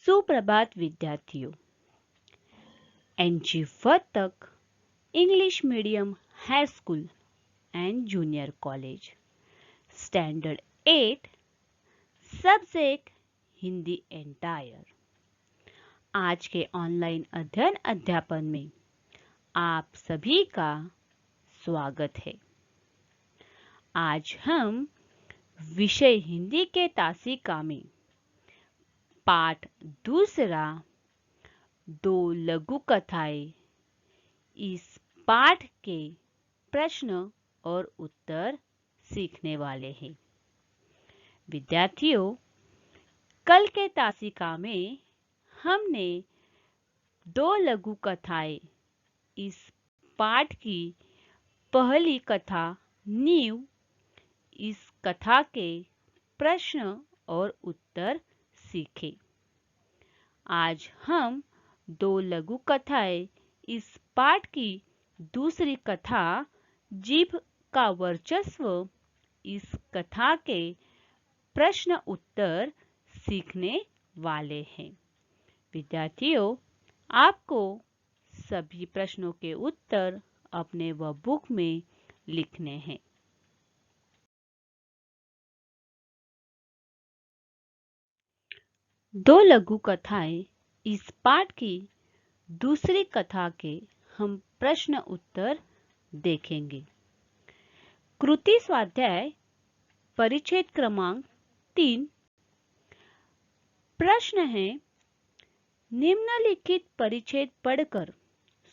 सुप्रभात विद्यार्थियों। NG Vartak English medium high school and junior college standard 8 subject Hindi entire. आज के ऑनलाइन अध्ययन अध्यापन में आप सभी का स्वागत है। आज हम विषय हिंदी के तासिका में पाठ दूसरा दो लघु कथाएं इस पाठ के प्रश्न और उत्तर सीखने वाले हैं। विद्यार्थियों, कल के तासिका में हमने दो लघु कथाएं इस पाठ की पहली कथा नींव, इस कथा के प्रश्न और उत्तर सीखे। आज हम दो लघु कथाएं इस पाठ की दूसरी कथा जीभ का वर्चस्व, इस कथा के प्रश्न उत्तर सीखने वाले हैं। विद्यार्थियों, आपको सभी प्रश्नों के उत्तर अपने वर्कबुक में लिखने हैं। दो लघु कथाएं इस पाठ की दूसरी कथा के हम प्रश्न उत्तर देखेंगे। कृति स्वाध्याय परिच्छेद क्रमांक 3। प्रश्न है, निम्नलिखित परिच्छेद पढ़कर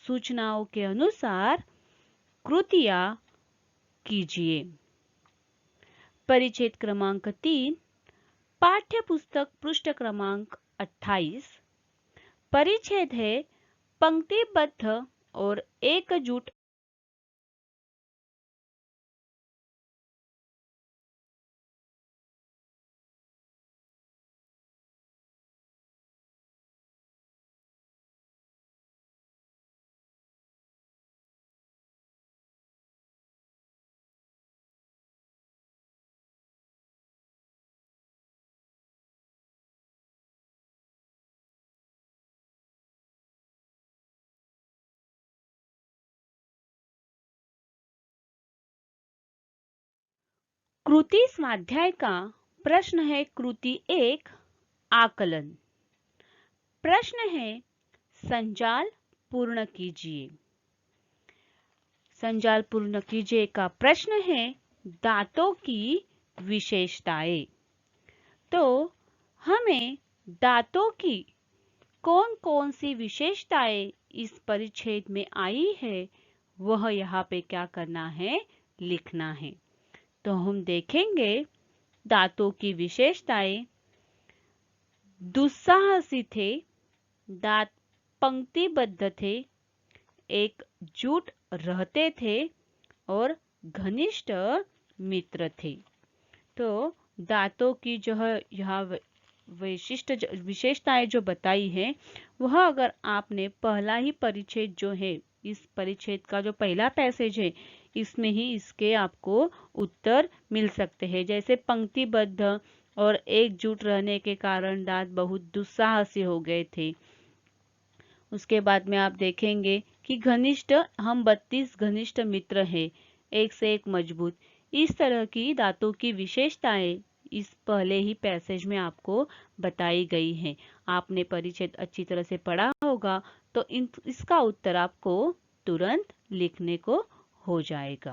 सूचनाओं के अनुसार कृतियां कीजिए। परिच्छेद क्रमांक 3, पाठ्य पुस्तक पृष्ठ क्रमांक 28। परिच्छेद है पंक्तिबद्ध और एकजुट कृति स्वाध्याय का प्रश्न है कृति 1 आकलन। प्रश्न है, संजाल पूर्ण कीजिए। संजाल पूर्ण कीजिए का प्रश्न है दांतों की विशेषताएं। तो हमें दांतों की कौन कौन सी विशेषताएं इस परिच्छेद में आई है वह यहाँ पे क्या करना है, लिखना है। तो हम देखेंगे दांतों की विशेषताएं। दुस्साहसी थे, दांत पंक्तिबद्ध थे, एकजुट रहते थे और घनिष्ठ मित्र थे। तो दांतों की जो है यहाँ विशेषताएं जो बताई है वह अगर आपने पहला ही परिच्छेद जो है, इस परिच्छेद का जो पहला पैसेज है इसमें ही इसके आपको उत्तर मिल सकते हैं। जैसे पंक्तिबद्ध और एकजुट रहने के कारण दांत बहुत दुस्साहसी हो गए थे। उसके बाद में आप देखेंगे कि घनिष्ठ, हम 32 घनिष्ठ मित्र हैं, एक से एक मजबूत। इस तरह की दांतों की विशेषताएं इस पहले ही पैसेज में आपको बताई गई हैं। आपने परिच्छेद अच्छी तरह से पढ़ा होगा तो इसका उत्तर आपको तुरंत लिखने को हो जाएगा।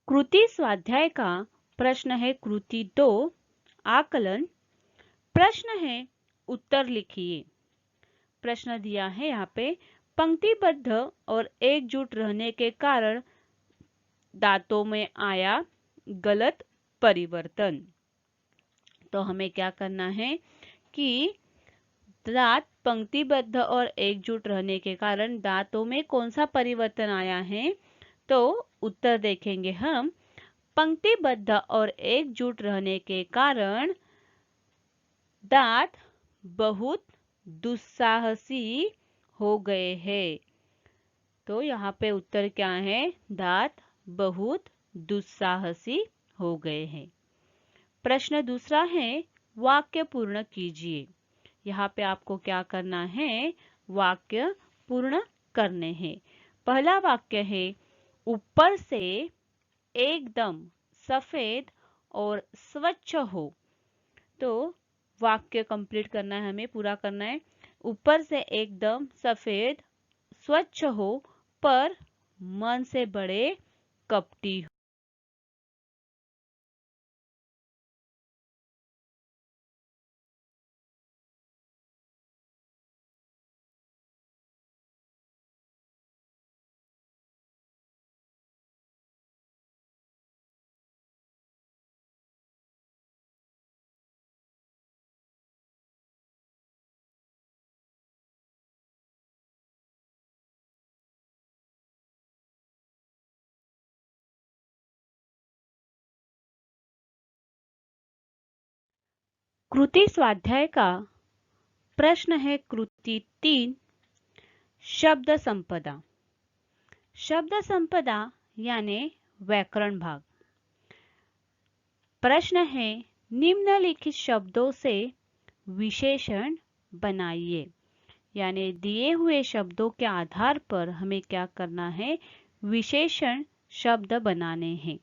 कृति स्वाध्याय का प्रश्न है कृति 2 आकलन। प्रश्न है उत्तर लिखिए। प्रश्न दिया है यहाँ पे, पंक्तिबद्ध और एकजुट रहने के कारण दांतों में आया गलत परिवर्तन। तो हमें क्या करना है कि दांत पंक्तिबद्ध और एकजुट रहने के कारण दांतों में कौन सा परिवर्तन आया है। तो उत्तर देखेंगे हम, पंक्तिबद्ध और एकजुट रहने के कारण दांत बहुत दुस्साहसी हो गए हैं। तो यहाँ पे उत्तर क्या है, दांत बहुत दुस्साहसी हो गए हैं। प्रश्न दूसरा है वाक्य पूर्ण कीजिए। यहाँ पे आपको क्या करना है, वाक्य पूर्ण करने हैं। पहला वाक्य है ऊपर से एकदम सफेद और स्वच्छ हो। तो वाक्य कंप्लीट करना है, हमें पूरा करना है। ऊपर से एकदम सफेद स्वच्छ हो पर मन से बड़े कपटी हो। कृति स्वाध्याय का प्रश्न है कृति 3 शब्द संपदा। शब्द संपदा यानी व्याकरण भाग। प्रश्न है निम्नलिखित शब्दों से विशेषण बनाइए। यानी दिए हुए शब्दों के आधार पर हमें क्या करना है, विशेषण शब्द बनाने हैं।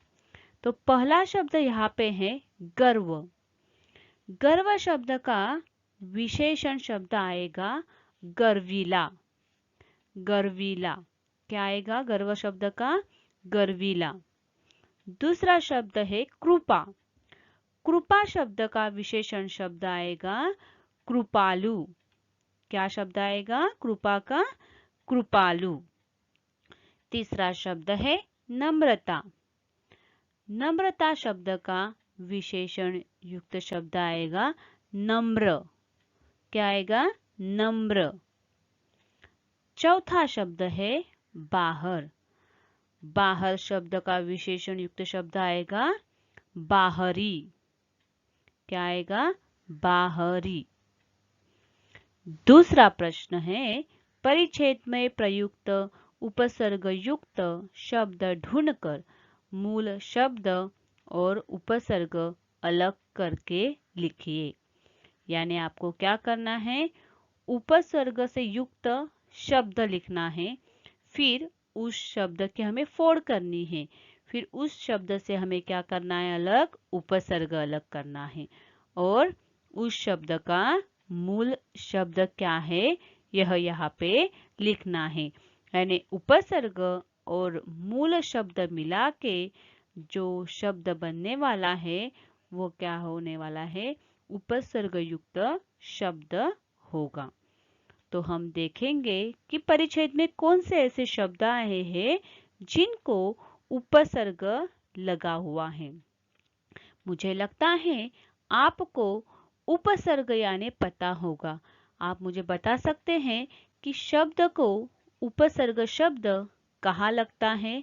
तो पहला शब्द यहाँ पे है गर्व। गर्व शब्द का विशेषण शब्द आएगा गर्वीला। गर्वीला क्या आएगा, गर्व शब्द का गर्वीला। दूसरा शब्द है कृपा। कृपा शब्द का विशेषण शब्द आएगा कृपालु। क्या शब्द आएगा, कृपा का कृपालु। तीसरा शब्द है नम्रता। नम्रता शब्द का विशेषण युक्त शब्द आएगा नम्र। क्या आएगा, नम्र। चौथा शब्द है बाहर। बाहर शब्द का विशेषण युक्त शब्द आएगा बाहरी। क्या आएगा, बाहरी। दूसरा प्रश्न है परिच्छेद में प्रयुक्त उपसर्ग युक्त शब्द ढूंढकर मूल शब्द और उपसर्ग अलग करके लिखिए। यानी आपको क्या करना है, उपसर्ग से युक्त शब्द लिखना है, फिर उस शब्द की हमें फोड़ करनी है, फिर उस शब्द से हमें क्या करना है, अलग उपसर्ग अलग करना है, और उस शब्द का मूल शब्द क्या है यह यहाँ पे लिखना है। यानी उपसर्ग और मूल शब्द मिला के जो शब्द बनने वाला है वो क्या होने वाला है, उपसर्ग युक्त शब्द होगा। तो हम देखेंगे कि परिच्छेद में कौन से ऐसे शब्द आए हैं जिनको उपसर्ग लगा हुआ है। मुझे लगता है आपको उपसर्ग यानी पता होगा। आप मुझे बता सकते हैं कि शब्द को उपसर्ग शब्द कहाँ लगता है।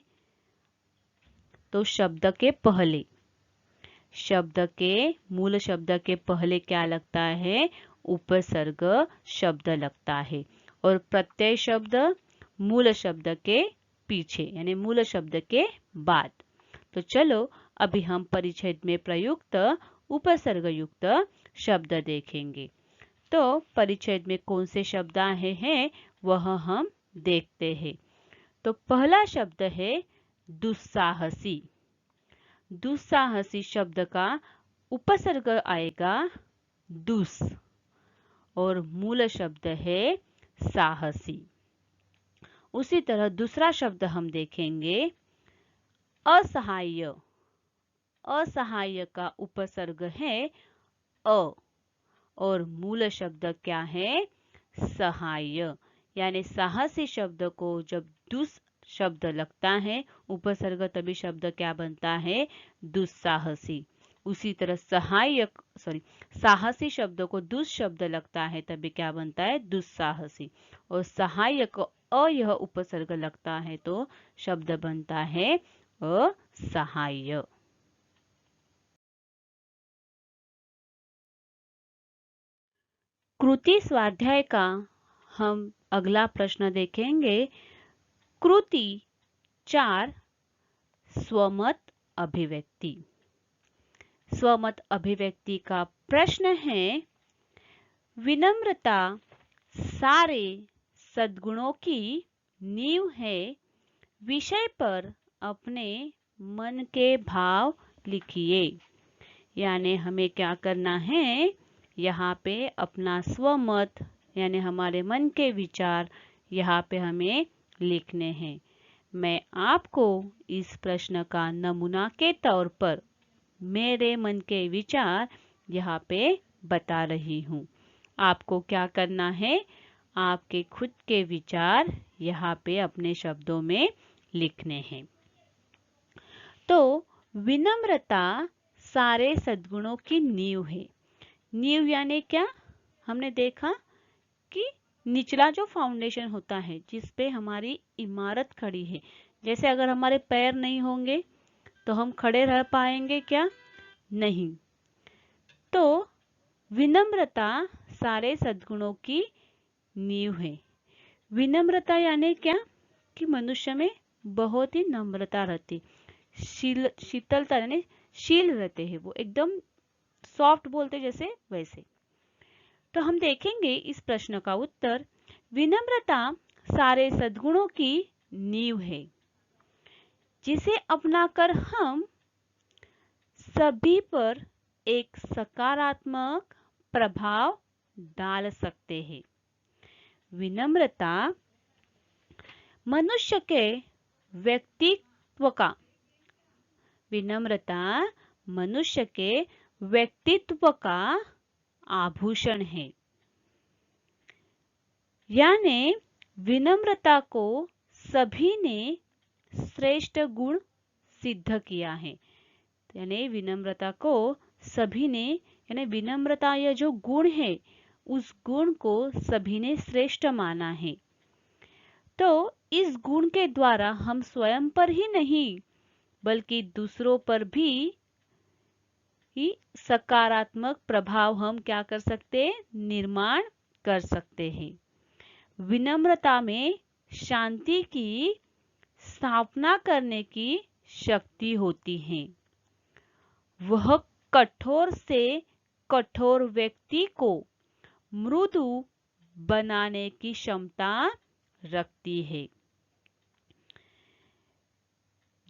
तो शब्द के पहले, शब्द के मूल शब्द के पहले क्या लगता है, उपसर्ग शब्द लगता है, और प्रत्यय शब्द मूल शब्द के पीछे यानी मूल शब्द के बाद। तो चलो अभी हम परिच्छेद में प्रयुक्त उपसर्ग युक्त शब्द देखेंगे। तो परिच्छेद में कौन से शब्द आए हैं वह हम देखते हैं। तो पहला शब्द है दुस्साहसी। दुस्साहसी शब्द का उपसर्ग आएगा दुस, और मूल शब्द है साहसी। उसी तरह दूसरा शब्द हम देखेंगे असहाय। असहाय का उपसर्ग है अ, और मूल शब्द क्या है, सहाय। यानी साहसी शब्द को जब दुस शब्द लगता है उपसर्ग, तभी शब्द क्या बनता है, दुस्साहसी। उसी तरह साहसी शब्द को दुस शब्द लगता है तभी क्या बनता है, दुस्साहसी। और सहाय को अ यह उपसर्ग लगता है तो शब्द बनता है असहाय। कृति स्वाध्याय का हम अगला प्रश्न देखेंगे। कृति 4 स्वमत अभिव्यक्ति। स्वमत अभिव्यक्ति का प्रश्न है, विनम्रता सारे सद्गुणों की नींव है। विषय पर अपने मन के भाव लिखिए। यानी हमें क्या करना है, यहाँ पे अपना स्वमत यानी हमारे मन के विचार यहाँ पे हमें लिखने हैं। मैं आपको इस प्रश्न का नमूना के तौर पर मेरे मन के विचार यहाँ पे बता रही हूँ। आपको क्या करना है, आपके खुद के विचार यहाँ पे अपने शब्दों में लिखने हैं। तो विनम्रता सारे सद्गुणों की नींव है। नींव यानी क्या, हमने देखा कि निचला जो फाउंडेशन होता है जिस पे हमारी इमारत खड़ी है। जैसे अगर हमारे पैर नहीं होंगे तो हम खड़े रह पाएंगे क्या? नहीं। तो विनम्रता सारे सद्गुणों की नींव है। विनम्रता यानी क्या कि मनुष्य में बहुत ही नम्रता रहती, शीतलता यानी शील रहते हैं, वो एकदम सॉफ्ट बोलते जैसे वैसे। तो हम देखेंगे इस प्रश्न का उत्तर। विनम्रता सारे सद्गुणों की नींव है, जिसे अपनाकर हम सभी पर एक सकारात्मक प्रभाव डाल सकते हैं। विनम्रता मनुष्य के व्यक्तित्व का आभूषण है। यानी विनम्रता को सभी ने श्रेष्ठ गुण सिद्ध किया है। यानी विनम्रता को सभी ने, यानी विनम्रता यह जो गुण है उस गुण को सभी ने श्रेष्ठ माना है। तो इस गुण के द्वारा हम स्वयं पर ही नहीं बल्कि दूसरों पर भी सकारात्मक प्रभाव हम क्या कर सकते हैं, निर्माण कर सकते हैं। विनम्रता में शांति की स्थापना करने की शक्ति होती है। वह कठोर से कठोर व्यक्ति को मृदु बनाने की क्षमता रखती है।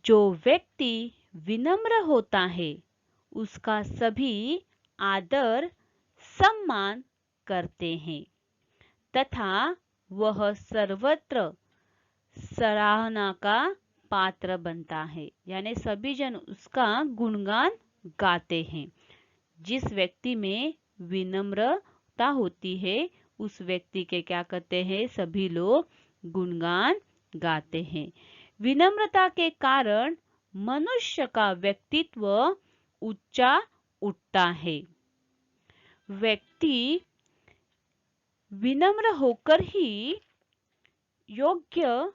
जो व्यक्ति विनम्र होता है उसका सभी आदर सम्मान करते हैं तथा वह सर्वत्र सराहना का पात्र बनता है। यानी सभी जन उसका गुणगान गाते हैं। जिस व्यक्ति में विनम्रता होती है उस व्यक्ति के क्या करते हैं, सभी लोग गुणगान गाते हैं। विनम्रता के कारण मनुष्य का व्यक्तित्व ऊंचा उठता है। व्यक्ति विनम्र होकर ही योग्य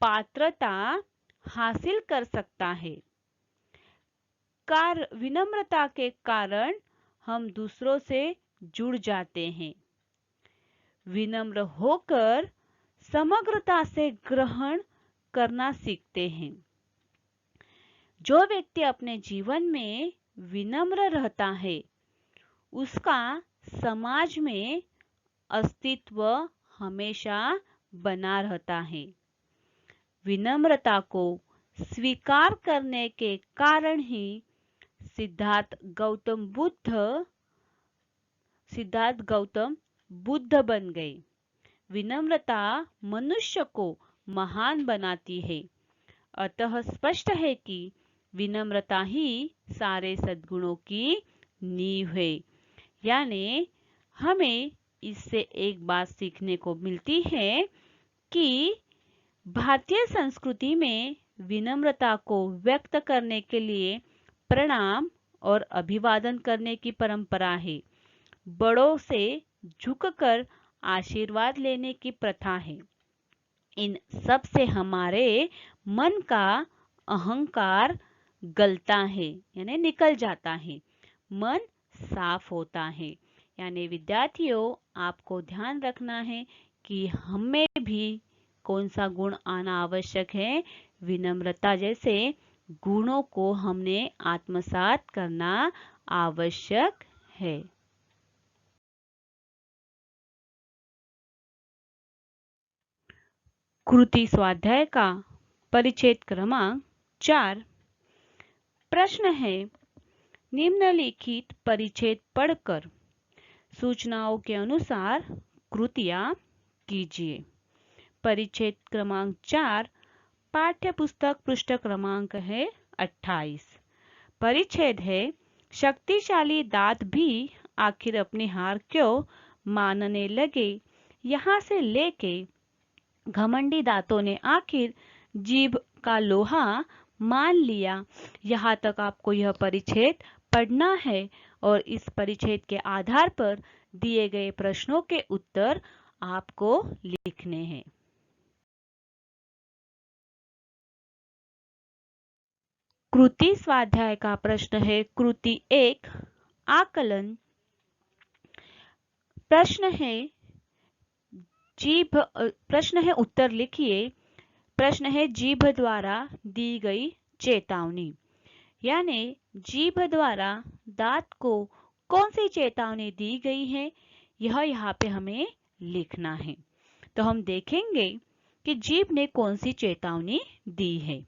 पात्रता हासिल कर सकता है। विनम्रता के कारण हम दूसरों से जुड़ जाते हैं। विनम्र होकर समग्रता से ग्रहण करना सीखते हैं। जो व्यक्ति अपने जीवन में विनम्र रहता है उसका समाज में अस्तित्व हमेशा बना रहता है। विनम्रता को स्वीकार करने के कारण ही सिद्धार्थ गौतम बुद्ध बन गए। विनम्रता मनुष्य को महान बनाती है। अतः स्पष्ट है कि विनम्रता ही सारे सद्गुणों की नींव है। यानी हमें इससे एक बात सीखने को मिलती है कि भारतीय संस्कृति में विनम्रता को व्यक्त करने के लिए प्रणाम और अभिवादन करने की परंपरा है। बड़ों से झुककर आशीर्वाद लेने की प्रथा है। इन सब से हमारे मन का अहंकार गलता है, यानी निकल जाता है, मन साफ होता है। यानी विद्यार्थियों, आपको ध्यान रखना है कि हमें भी कौन सा गुण आना आवश्यक है। विनम्रता जैसे गुणों को हमने आत्मसात करना आवश्यक है। कृति स्वाध्याय का परिच्छेद क्रमांक 4। प्रश्न है, निम्नलिखित परिच्छेद पढ़कर सूचनाओं के अनुसार कृतियां कीजिए। परिच्छेद क्रमांक 4, पाठ्य पुस्तक पृष्ठ क्रमांक है 28। परिच्छेद है, शक्तिशाली दांत भी आखिर अपनी हार क्यों मानने लगे। यहाँ से लेके घमंडी दांतों ने आखिर जीभ का लोहा मान लिया, यहाँ तक आपको यह परिच्छेद पढ़ना है और इस परिच्छेद के आधार पर दिए गए प्रश्नों के उत्तर आपको लिखने हैं। कृति स्वाध्याय का प्रश्न है कृति 1, आकलन। प्रश्न है उत्तर लिखिए। प्रश्न है जीभ द्वारा दी गई चेतावनी, यानी जीभ द्वारा दांत को कौन सी चेतावनी दी गई है, यह यहाँ पे हमें लिखना है। तो हम देखेंगे कि जीभ ने कौन सी चेतावनी दी है।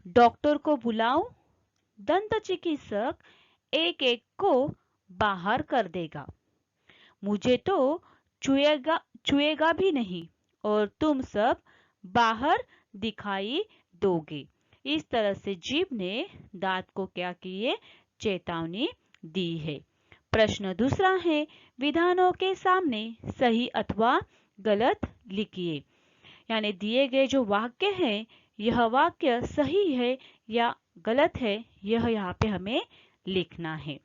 डॉक्टर को बुलाओ, दंत चिकित्सक एक एक को बाहर कर देगा, मुझे तो छुएगा भी नहीं और तुम सब बाहर दिखाई दोगे। इस तरह से जीभ ने दांत को क्या किए, चेतावनी दी है। प्रश्न दूसरा है, विधानों के सामने सही अथवा गलत लिखिए, यानी दिए गए जो वाक्य है यह वाक्य सही है या गलत है, यह यहाँ पे हमें लिखना है।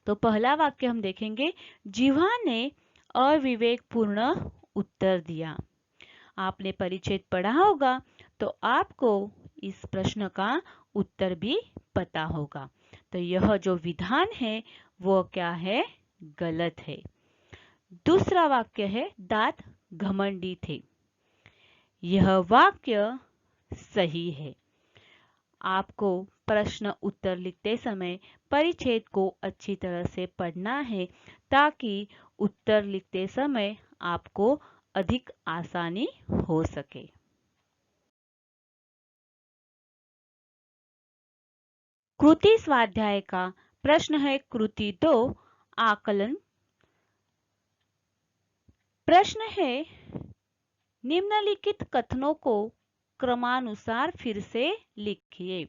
तो पहला वाक्य हम देखेंगे, जीवा ने अविवेकपूर्ण उत्तर दिया। आपने परिच्छेद पढ़ा होगा तो आपको इस प्रश्न का उत्तर भी पता होगा। तो यह जो विधान है वो क्या है, गलत है। दूसरा वाक्य है, दांत घमंडी थे। यह वाक्य सही है। आपको प्रश्न उत्तर लिखते समय परिच्छेद को अच्छी तरह से पढ़ना है ताकि उत्तर लिखते समय आपको अधिक आसानी हो सके। कृति स्वाध्याय का प्रश्न है कृति 2, आकलन। प्रश्न है, निम्नलिखित कथनों को क्रमानुसार फिर से लिखिए।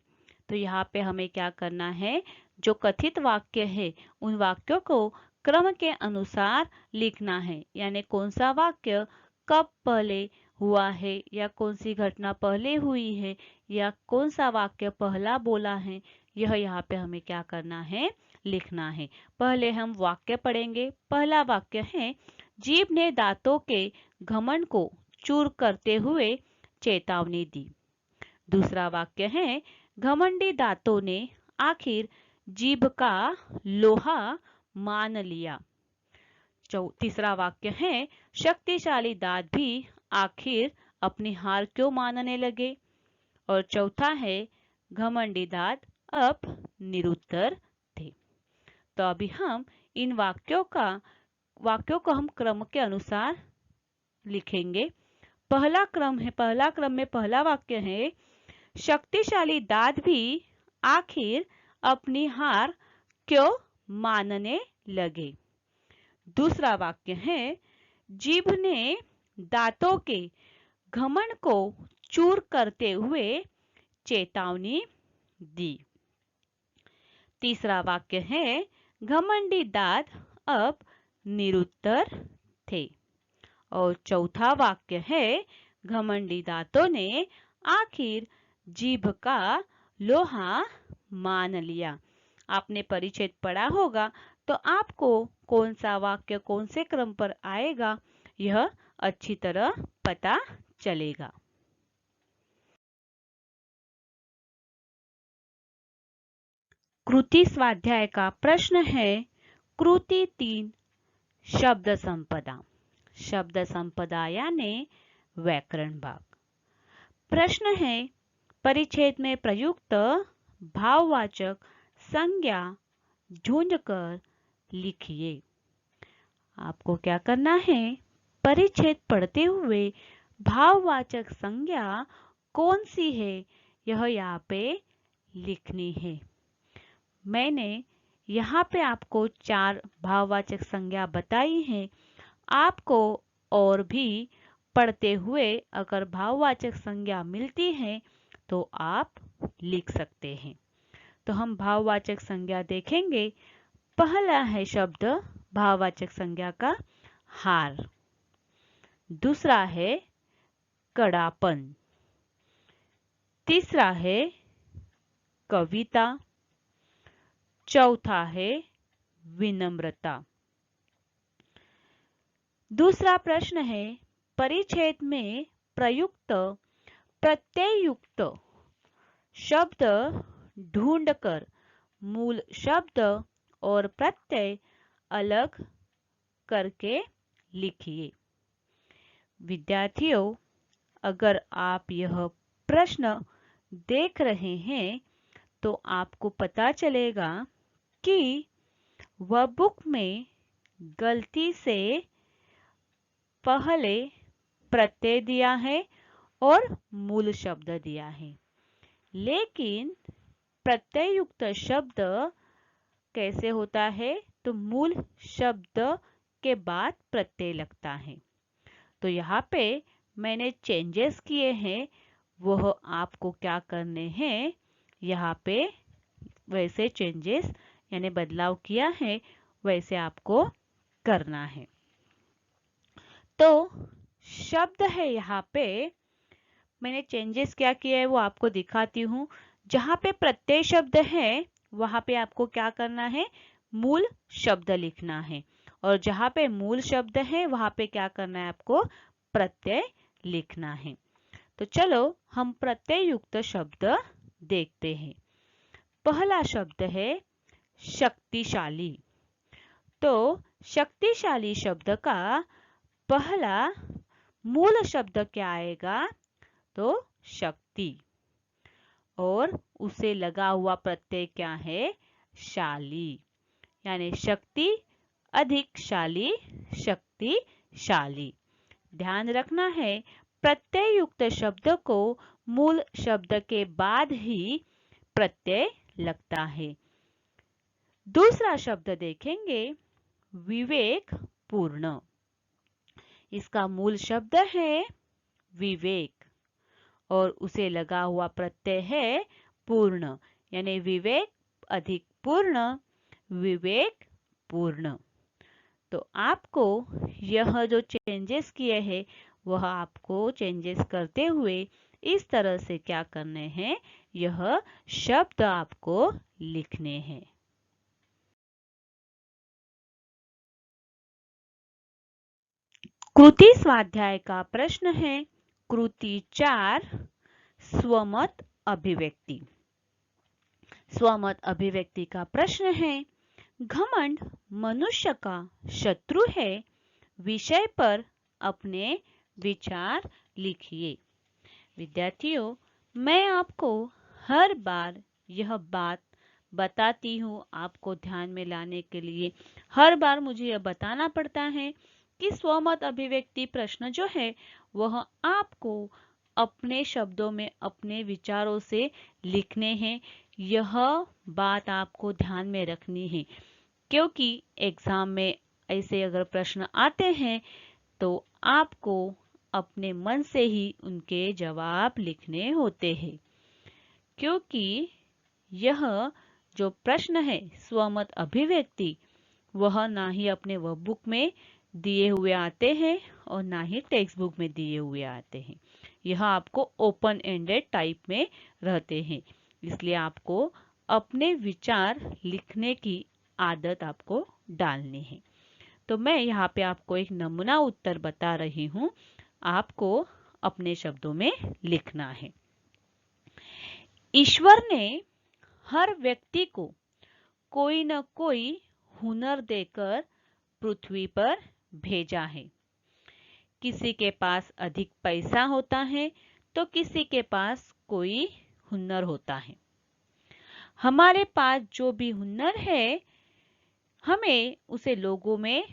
तो यहाँ पे हमें क्या करना है, जो कथित वाक्य है उन वाक्यों को क्रम के अनुसार लिखना है, यानी कौन सा वाक्य कब पहले हुआ है या कौन सी घटना पहले हुई है या कौन सा वाक्य पहला बोला है, यह यहाँ पे हमें क्या करना है, लिखना है। पहले हम वाक्य पढ़ेंगे। पहला वाक्य है, जीभ ने दांतों के घमंड को चूर करते हुए चेतावनी दी। दूसरा वाक्य है, घमंडी दांतों ने आखिर जीभ का लोहा मान लिया। तीसरा वाक्य है, शक्तिशाली दांत भी आखिर अपनी हार क्यों मानने लगे। और चौथा है, घमंडी दांत अब निरुत्तर थे। तो अभी हम इन वाक्यों को हम क्रम के अनुसार लिखेंगे। पहला क्रम में पहला वाक्य है, शक्तिशाली दांत भी आखिर अपनी हार क्यों मानने लगे। दूसरा वाक्य है, जीभ ने दांतों के घमंड को चूर करते हुए चेतावनी दी। तीसरा वाक्य है, घमंडी दांत अब निरुत्तर थे। और चौथा वाक्य है, घमंडी दांतों ने आखिर जीभ का लोहा मान लिया। आपने परिच्छेद पढ़ा होगा तो आपको कौन सा वाक्य कौन से क्रम पर आएगा यह अच्छी तरह पता चलेगा। कृति स्वाध्याय का प्रश्न है कृति 3, शब्द संपदा। शब्द संपदा यानी व्याकरण भाग। प्रश्न है, परिच्छेद में प्रयुक्त भाववाचक संज्ञा ढूंढकर लिखिए। आपको क्या करना है, परिच्छेद पढ़ते हुए भाववाचक संज्ञा कौन सी है यह यहाँ पे लिखनी है। मैंने यहाँ पे आपको 4 भाववाचक संज्ञा बताई हैं। आपको और भी पढ़ते हुए अगर भाववाचक संज्ञा मिलती है तो आप लिख सकते हैं। तो हम भाववाचक संज्ञा देखेंगे। पहला है शब्द भाववाचक संज्ञा का हार, दूसरा है कड़ापन, तीसरा है कविता, चौथा है विनम्रता। दूसरा प्रश्न है, परिच्छेद में प्रयुक्त प्रत्यययुक्त शब्द ढूंढकर मूल शब्द और प्रत्यय अलग करके लिखिए। विद्यार्थियों, अगर आप यह प्रश्न देख रहे हैं तो आपको पता चलेगा कि वह बुक में गलती से पहले प्रत्यय दिया है और मूल शब्द दिया है, लेकिन प्रत्यययुक्त शब्द कैसे होता है, तो मूल शब्द के बाद प्रत्यय लगता है। तो यहाँ पे मैंने चेंजेस किए हैं, वह आपको क्या करने हैं, यहाँ पे वैसे चेंजेस यानी बदलाव किया है वैसे आपको करना है। तो शब्द है, यहाँ पे मैंने चेंजेस क्या किया है वो आपको दिखाती हूँ। जहाँ पे प्रत्यय शब्द है वहाँ पे आपको क्या करना है, मूल शब्द लिखना है, और जहाँ पे मूल शब्द है वहाँ पे क्या करना है, आपको प्रत्यय लिखना है। तो चलो हम प्रत्यय युक्त शब्द देखते हैं। पहला शब्द है शक्तिशाली। तो शक्तिशाली शब्द का पहला मूल शब्द क्या आएगा, तो शक्ति, और उसे लगा हुआ प्रत्यय क्या है, शाली, यानी शक्ति अधिक शाली, शक्तिशाली। ध्यान रखना है, प्रत्यय युक्त शब्द को मूल शब्द के बाद ही प्रत्यय लगता है। दूसरा शब्द देखेंगे, विवेक पूर्ण। इसका मूल शब्द है विवेक और उसे लगा हुआ प्रत्यय है पूर्ण, यानी विवेक अधिक पूर्ण, विवेक पूर्ण। तो आपको यह जो चेंजेस किए हैं वह आपको चेंजेस करते हुए इस तरह से क्या करने हैं, यह शब्द आपको लिखने हैं। कृति स्वाध्याय का प्रश्न है, कृति 4 स्वमत अभिव्यक्ति। स्वमत अभिव्यक्ति का प्रश्न है, घमंड मनुष्य का शत्रु है, विषय पर अपने विचार लिखिए। विद्यार्थियों, मैं आपको हर बार यह बात बताती हूँ, आपको ध्यान में लाने के लिए हर बार मुझे यह बताना पड़ता है कि स्वमत अभिव्यक्ति प्रश्न जो है वह आपको अपने शब्दों में अपने विचारों से लिखने हैं। यह बात आपको ध्यान में रखनी है, क्योंकि एग्जाम में ऐसे अगर प्रश्न आते हैं तो आपको अपने मन से ही उनके जवाब लिखने होते हैं। क्योंकि यह जो प्रश्न है स्वमत अभिव्यक्ति, वह ना ही अपने वह बुक में दिए हुए आते हैं और ना ही टेक्स्ट बुक में दिए हुए आते हैं। यह आपको ओपन एंडेड टाइप में रहते हैं, इसलिए आपको अपने विचार लिखने की आदत आपको डालनी है। तो मैं यहाँ पे आपको एक नमूना उत्तर बता रही हूँ, आपको अपने शब्दों में लिखना है। ईश्वर ने हर व्यक्ति को कोई न कोई हुनर देकर पृथ्वी पर भेजा है। किसी के पास अधिक पैसा होता है तो किसी के पास कोई हुनर होता है। हमारे पास जो भी हुनर है हमें उसे लोगों में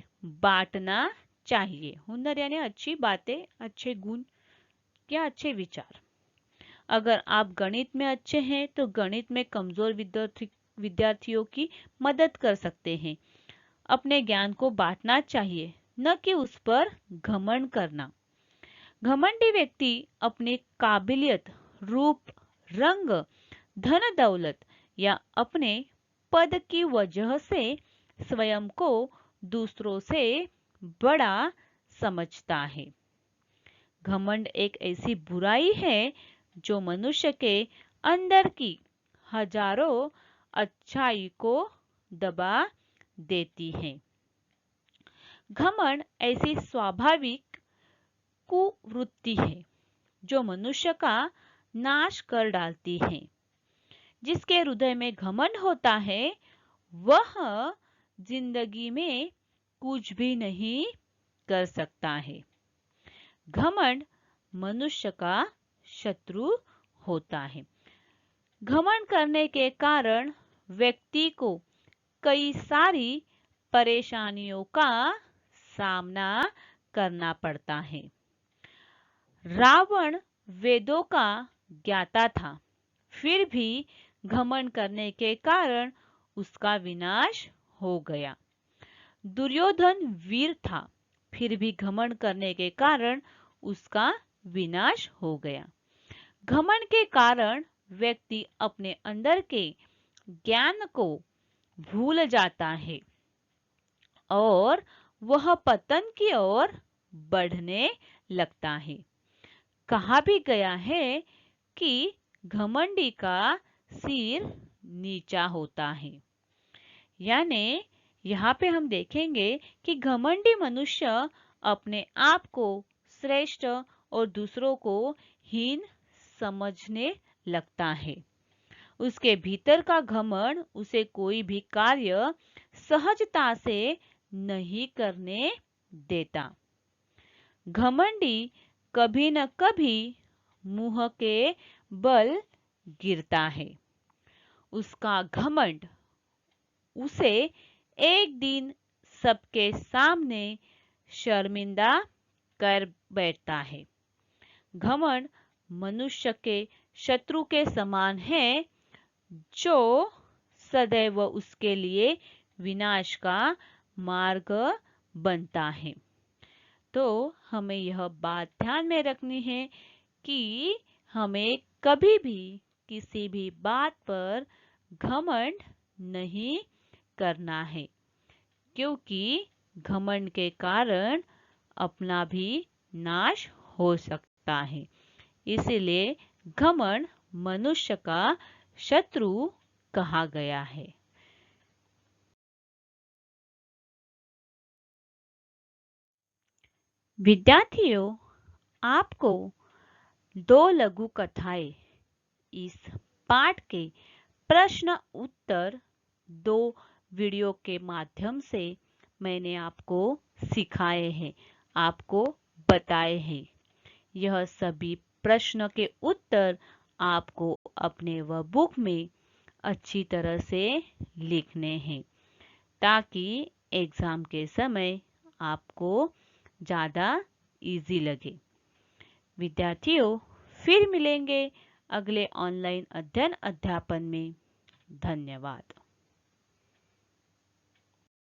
बांटना चाहिए। हुनर यानी अच्छी बातें, अच्छे गुण या अच्छे विचार। अगर आप गणित में अच्छे हैं तो गणित में कमजोर विद्यार्थियों की मदद कर सकते हैं। अपने ज्ञान को बांटना चाहिए, न कि उस पर घमंड करना। घमंडी व्यक्ति अपनी काबिलियत, रूप, रंग, धन दौलत या अपने पद की वजह से स्वयं को दूसरों से बड़ा समझता है। घमंड एक ऐसी बुराई है जो मनुष्य के अंदर की हजारों अच्छाई को दबा देती है। घमंड ऐसी स्वाभाविक कुवृत्ति है जो मनुष्य का नाश कर डालती है। जिसके हृदय में घमंड होता है वह जिंदगी में कुछ भी नहीं कर सकता है। घमंड मनुष्य का शत्रु होता है। घमंड करने के कारण व्यक्ति को कई सारी परेशानियों का सामना करना पड़ता है। रावण वेदों का ज्ञाता था, फिर भी घमंड करने के कारण उसका विनाश हो गया। दुर्योधन वीर था, फिर भी घमंड करने के कारण उसका विनाश हो गया। घमंड के कारण व्यक्ति अपने अंदर के ज्ञान को भूल जाता है और वह पतन की ओर बढ़ने लगता है। कहा भी गया है कि घमंडी का सिर नीचा होता है। यानी यहाँ पे हम देखेंगे कि घमंडी मनुष्य अपने आप को श्रेष्ठ और दूसरों को हीन समझने लगता है। उसके भीतर का घमंड उसे कोई भी कार्य सहजता से नहीं करने देता। घमंडी कभी न कभी मुंह के बल गिरता है। उसका घमंड उसे एक दिन सबके सामने शर्मिंदा कर बैठता है। घमंड मनुष्य के शत्रु के समान है जो सदैव उसके लिए विनाश का मार्ग बनता है। तो हमें यह बात ध्यान में रखनी है कि हमें कभी भी किसी भी बात पर घमंड नहीं करना है, क्योंकि घमंड के कारण अपना भी नाश हो सकता है। इसीलिए घमंड मनुष्य का शत्रु कहा गया है। विद्यार्थियों, आपको 2 लघु कथाएं इस पाठ के प्रश्न उत्तर 2 वीडियो के माध्यम से मैंने आपको सिखाए हैं, आपको बताए हैं। यह सभी प्रश्न के उत्तर आपको अपने वह बुक में अच्छी तरह से लिखने हैं, ताकि एग्जाम के समय आपको ज़्यादा इजी लगे। विद्यार्थियों, फिर मिलेंगे अगले ऑनलाइन अध्ययन अध्यापन में। धन्यवाद।